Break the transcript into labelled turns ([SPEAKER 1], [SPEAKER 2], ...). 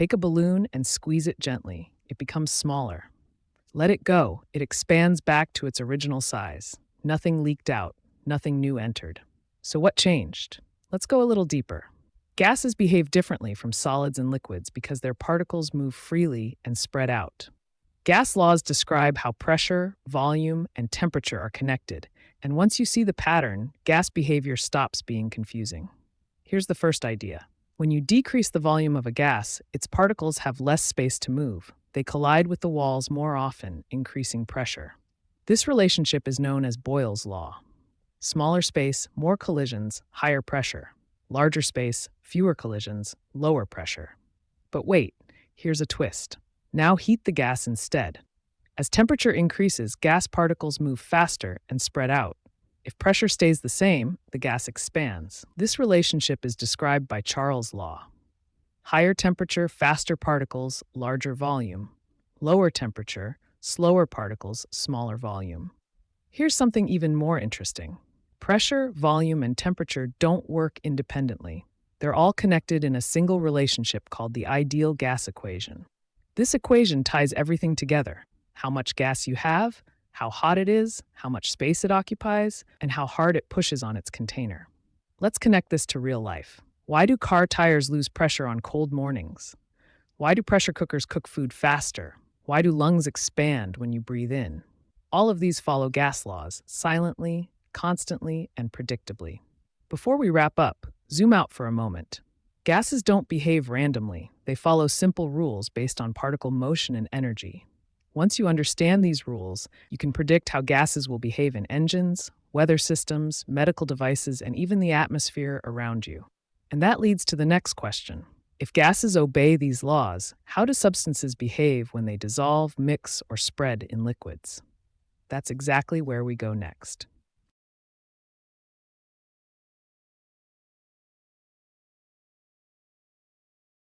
[SPEAKER 1] Take a balloon and squeeze it gently. It becomes smaller. Let it go. It expands back to its original size. Nothing leaked out. Nothing new entered. So what changed? Let's go a little deeper. Gases behave differently from solids and liquids because their particles move freely and spread out. Gas laws describe how pressure, volume, and temperature are connected, and once you see the pattern, gas behavior stops being confusing. Here's the first idea. When you decrease the volume of a gas, its particles have less space to move. They collide with the walls more often, increasing pressure. This relationship is known as Boyle's law. Smaller space, more collisions, higher pressure. Larger space, fewer collisions, lower pressure. But wait, here's a twist. Now heat the gas instead. As temperature increases, gas particles move faster and spread out. If pressure stays the same, the gas expands. This relationship is described by Charles' law. Higher temperature, faster particles, larger volume. Lower temperature, slower particles, smaller volume. Here's something even more interesting. Pressure, volume, and temperature don't work independently. They're all connected in a single relationship called the ideal gas equation. This equation ties everything together: how much gas you have, how hot it is, how much space it occupies, and how hard it pushes on its container. Let's connect this to real life. Why do car tires lose pressure on cold mornings? Why do pressure cookers cook food faster? Why do lungs expand when you breathe in? All of these follow gas laws, silently, constantly, and predictably. Before we wrap up, zoom out for a moment. Gases don't behave randomly. They follow simple rules based on particle motion and energy. Once you understand these rules, you can predict how gases will behave in engines, weather systems, medical devices, and even the atmosphere around you. And that leads to the next question. If gases obey these laws, how do substances behave when they dissolve, mix, or spread in liquids? That's exactly where we go next.